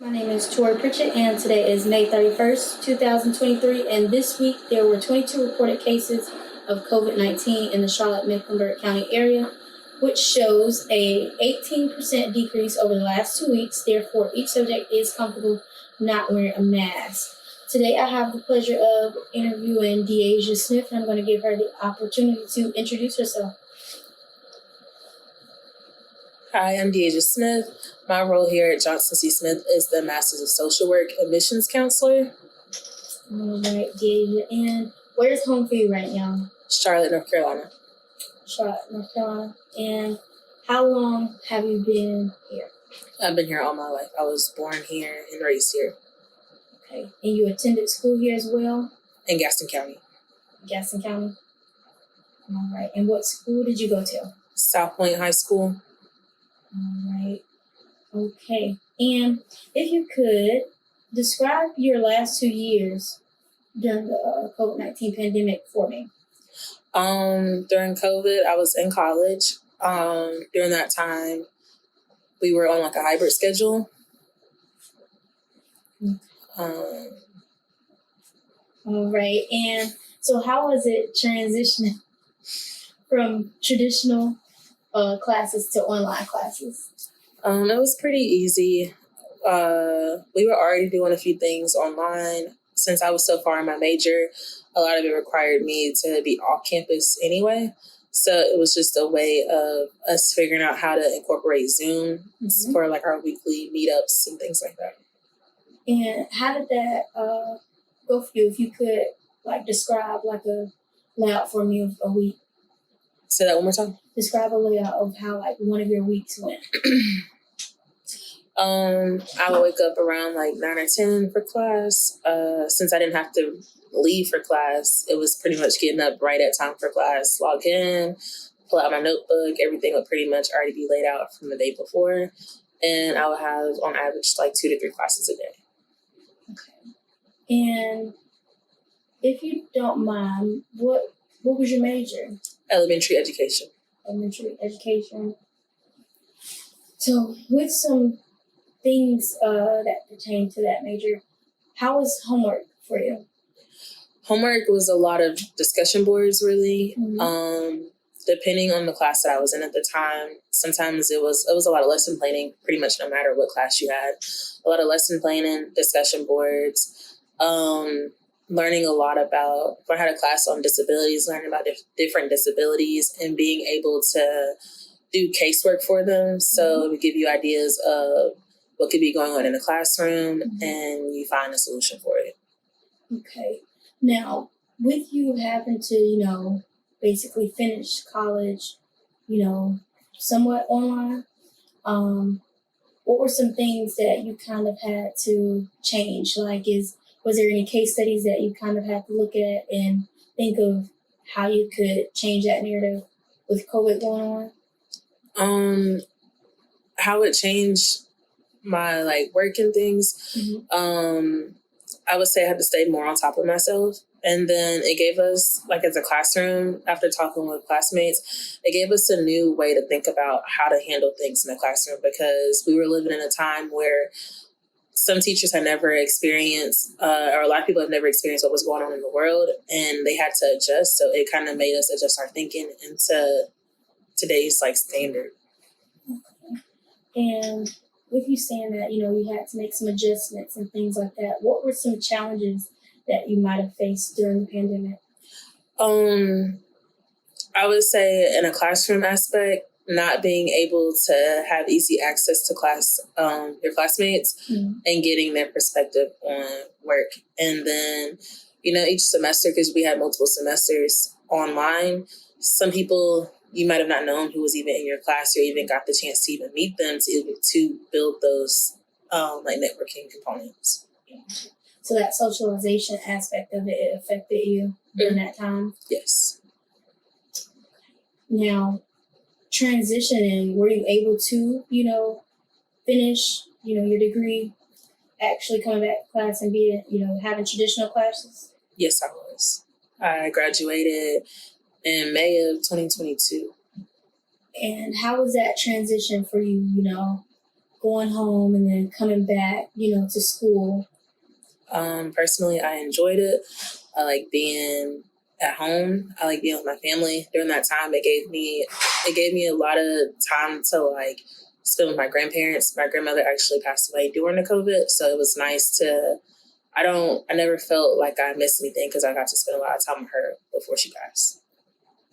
My name is Tori Pritchett, and today is May 31st, 2023. And this week, there were 22 reported cases of COVID-19 in the Charlotte-Mecklenburg County area, which shows a 18% decrease over the last 2 weeks. Therefore, each subject is comfortable not wearing a mask. Today, I have the pleasure of interviewing Deasia Smith, and I'm going to give her the opportunity to introduce herself. Hi, I'm Deasia Smith. My role here at Johnson C. Smith is the Masters of Social Work Admissions Counselor. All right, Deasia. And where's home for you right now? Charlotte, North Carolina. Charlotte, North Carolina. And how long have you been here? I've been here all my life. I was born here and raised here. Okay. And you attended school here as well? In Gaston County. Gaston County. All right. And what school did you go to? South Point High School. All right. Okay. And if you could, describe your last 2 years during the COVID-19 pandemic for me. During COVID, I was in college. During that time, we were on like a hybrid schedule. All right. And so how was it transitioning from traditional classes to online classes? It was pretty easy. We were already doing a few things online. Since I was so far in my major, a lot of it required me to be off campus anyway. So it was just a way of us figuring out how to incorporate Zoom for like our weekly meetups and things like that. And how did that go for you? If you could like describe like a layout for me of a week. Say that one more time. Describe a layout of how like one of your weeks went. I would wake up around like 9 or 10 for class. Since I didn't have to leave for class, it was pretty much getting up right at time for class, log in, pull out my notebook. Everything would pretty much already be laid out from the day before. And I would have on average like 2 to 3 classes a day. Okay. And if you don't mind, what was your major? Elementary education. Elementary education. So with some things that pertain to that major, how was homework for you? Homework was a lot of discussion boards, really. Mm-hmm. Depending on the class that I was in at the time, sometimes it was a lot of lesson planning, pretty much no matter what class you had. A lot of lesson planning, discussion boards, learning a lot about, I had a class on disabilities, learning about different disabilities and being able to do casework for them. So it would give you ideas of what could be going on in the classroom and you find a solution for it. Okay. Now, with you having to, basically finish college, somewhat online, what were some things that you kind of had to change? Like, was there any case studies that you kind of had to look at and think of how you could change that narrative with COVID going on? How it changed my work and things. I would say I had to stay more on top of myself. And then it gave us, as a classroom, after talking with classmates, it gave us a new way to think about how to handle things in the classroom, because we were living in a time where some teachers had never experienced, or a lot of people have never experienced what was going on in the world, and they had to adjust. So it kind of made us adjust our thinking into today's standard. Okay. And with you saying that, you had to make some adjustments and things like that, what were some challenges that you might have faced during the pandemic? I would say in a classroom aspect, not being able to have easy access to your classmates and getting their perspective on work. And then, each semester, because we had multiple semesters online, some people you might have not known who was even in your class or even got the chance to even meet them to build those networking components. So that socialization aspect of it affected you during that time? Yes. Now, transitioning, were you able to, finish, your degree, actually coming back to class and being, having traditional classes? Yes, I was. I graduated in May of 2022. And how was that transition for you, going home and then coming back, to school? Personally, I enjoyed it. I like being at home. I like being with my family. During that time, it gave me a lot of time to like spend with my grandparents. My grandmother actually passed away during the COVID, so it was nice to. I never felt like I missed anything because I got to spend a lot of time with her before she passed.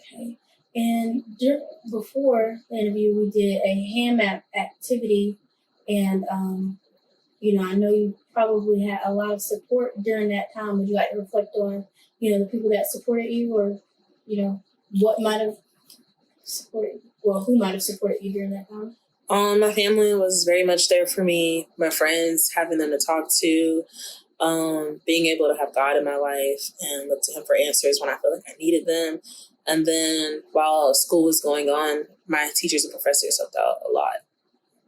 Okay. And before the interview, we did a hand map activity, and I know you probably had a lot of support during that time. Would you like to reflect on, the people that supported you, or, what might have supported, who might have supported you during that time? My family was very much there for me. My friends, having them to talk to, being able to have God in my life and look to Him for answers when I feel like I needed them. And then while school was going on, my teachers and professors helped out a lot.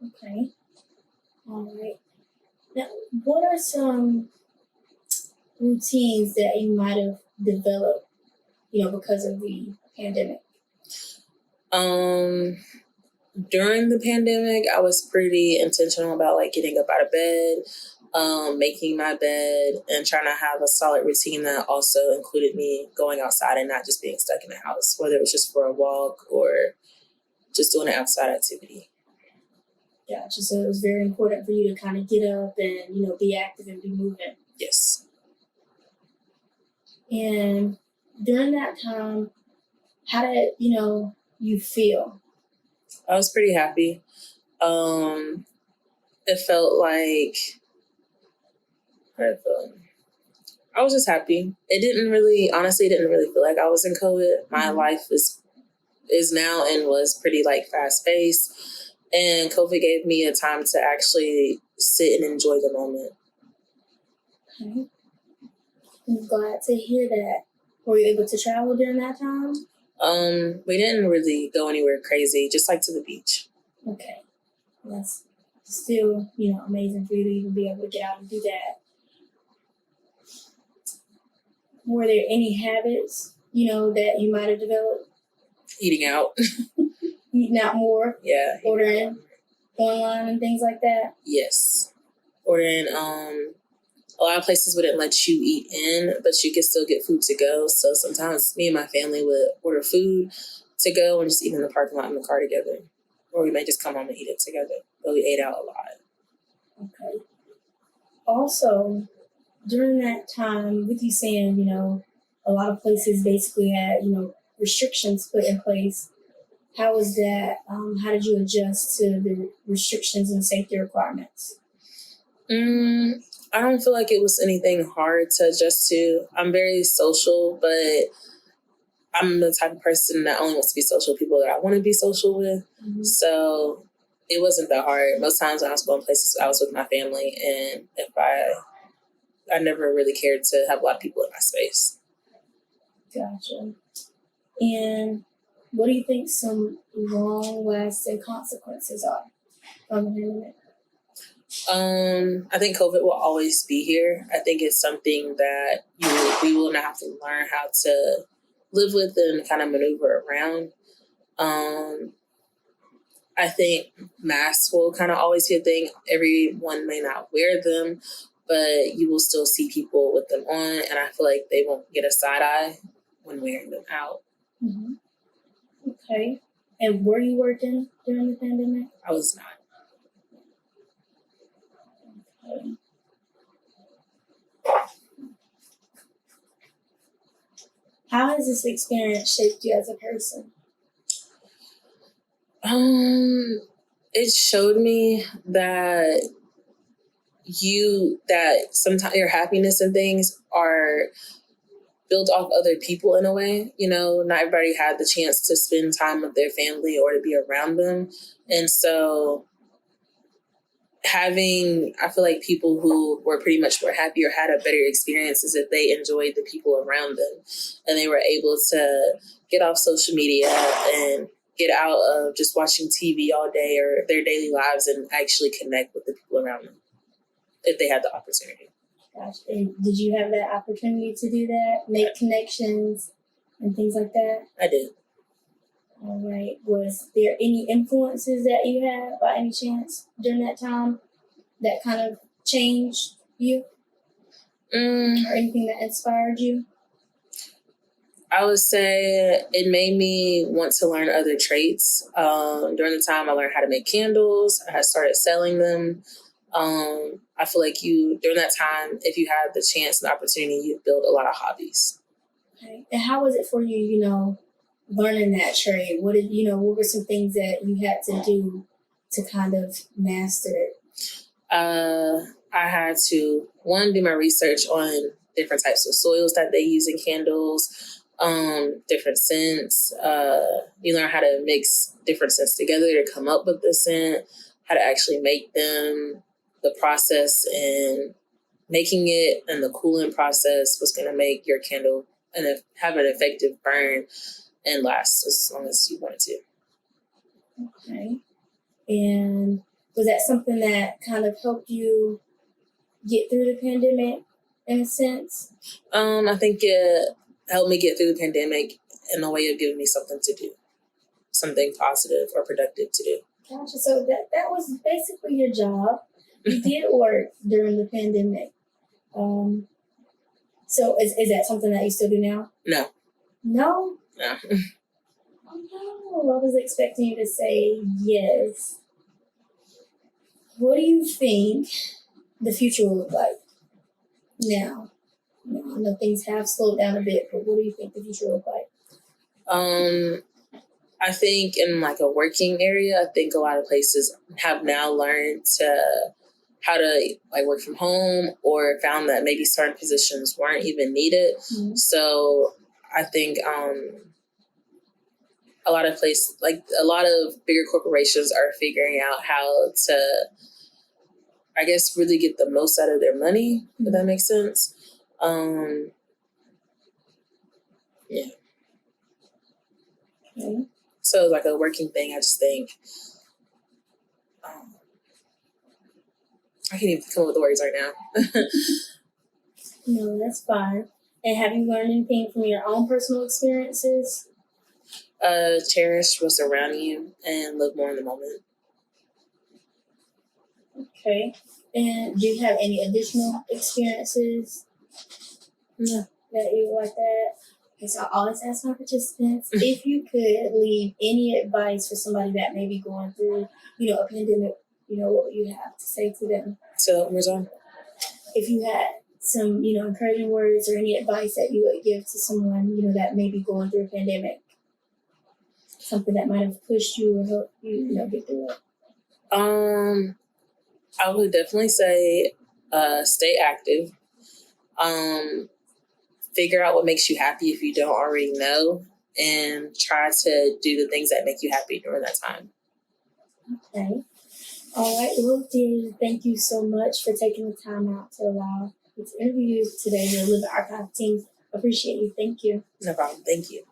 Okay. All right. Now, what are some routines that you might have developed, because of the pandemic? During the pandemic, I was pretty intentional about like getting up out of bed, making my bed, and trying to have a solid routine that also included me going outside and not just being stuck in the house, whether it was just for a walk or just doing an outside activity. Gotcha. So it was very important for you to kind of get up and, be active and be moving. Yes. And during that time, how did, you feel? I was pretty happy. It felt like I was just happy. It didn't really feel like I was in COVID. My life is now and was pretty like fast paced. And COVID gave me a time to actually sit and enjoy the moment. Okay. I'm glad to hear that. Were you able to travel during that time? We didn't really go anywhere crazy, just like to the beach. Okay. That's still, amazing for you to even be able to get out and do that. Were there any habits, that you might have developed? Eating out. Eating out more? Yeah. Ordering online and things like that? Yes. Ordering, a lot of places wouldn't let you eat in, but you could still get food to go. So sometimes me and my family would order food to go and just eat in the parking lot in the car together. Or we may just come home and eat it together. But we ate out a lot. Okay. Also, during that time, with you saying, a lot of places basically had, restrictions put in place. How was that? How did you adjust to the restrictions and safety requirements? I don't feel like it was anything hard to adjust to. I'm very social, but I'm the type of person that only wants to be social with people that I want to be social with. Mm-hmm. So it wasn't that hard. Most times when I was going places, I was with my family, and if I never really cared to have a lot of people in my space. Gotcha. And what do you think some long-lasting consequences are from the pandemic? I think COVID will always be here. I think it's something that we will now have to learn how to live with and kind of maneuver around. I think masks will kind of always be a thing. Everyone may not wear them, but you will still see people with them on, and I feel like they won't get a side eye when wearing them out. Mm-hmm. Okay. And were you working during the pandemic? I was not. Okay. How has this experience shaped you as a person? It showed me that sometimes your happiness and things are built off other people in a way. Not everybody had the chance to spend time with their family or to be around them. And so I feel like people who were pretty much more happy or had a better experience is that they enjoyed the people around them and they were able to get off social media and get out of just watching TV all day or their daily lives and actually connect with the people around them if they had the opportunity. Gosh, and did you have that opportunity to do that, make connections and things like that? I did. All right. Was there any influences that you had by any chance during that time that kind of changed you or anything that inspired you? I would say it made me want to learn other traits. During the time I learned how to make candles, I had started selling them. I feel like during that time, if you had the chance and opportunity, you build a lot of hobbies. Okay. And how was it for you, learning that trade? What were some things that you had to do to kind of master it? I had to, one, do my research on different types of soils that they use in candles, different scents. You learn how to mix different scents together to come up with the scent, how to actually make them, the process and making it and the cooling process was going to make your candle and have an effective burn and last as long as you want it to. Okay. And was that something that kind of helped you get through the pandemic in a sense? I think it helped me get through the pandemic in a way of giving me something to do, something positive or productive to do. Gotcha. So that was basically your job. You did work during the pandemic. So is that something that you still do now? No. No? No. Oh, no. I was expecting you to say yes. What do you think the future will look like now? I know things have slowed down a bit, but what do you think the future will look like? I think in like a working area, I think a lot of places have now learned how to like work from home or found that maybe certain positions weren't even needed. Mm-hmm. So I think a lot of bigger corporations are figuring out how to, I guess, really get the most out of their money, if that makes sense. Yeah. Okay. So like a working thing, I just think, I can't even come up with the words right now. No, that's fine. And have you learned anything from your own personal experiences? Cherish what's around you and live more in the moment. Okay. And do you have any additional experiences? No. That you like that? Okay, so I always ask my participants if you could leave any advice for somebody that may be going through, a pandemic, what would you have to say to them? So, Rizal? If you had some, encouraging words or any advice that you would give to someone, that may be going through a pandemic, something that might have pushed you or helped you, get through it. I would definitely say stay active. Figure out what makes you happy if you don't already know, and try to do the things that make you happy during that time. Okay. All right. Well, dear, thank you so much for taking the time out to allow me to interview you today. The Live Archive team appreciate you. Thank you. No problem. Thank you.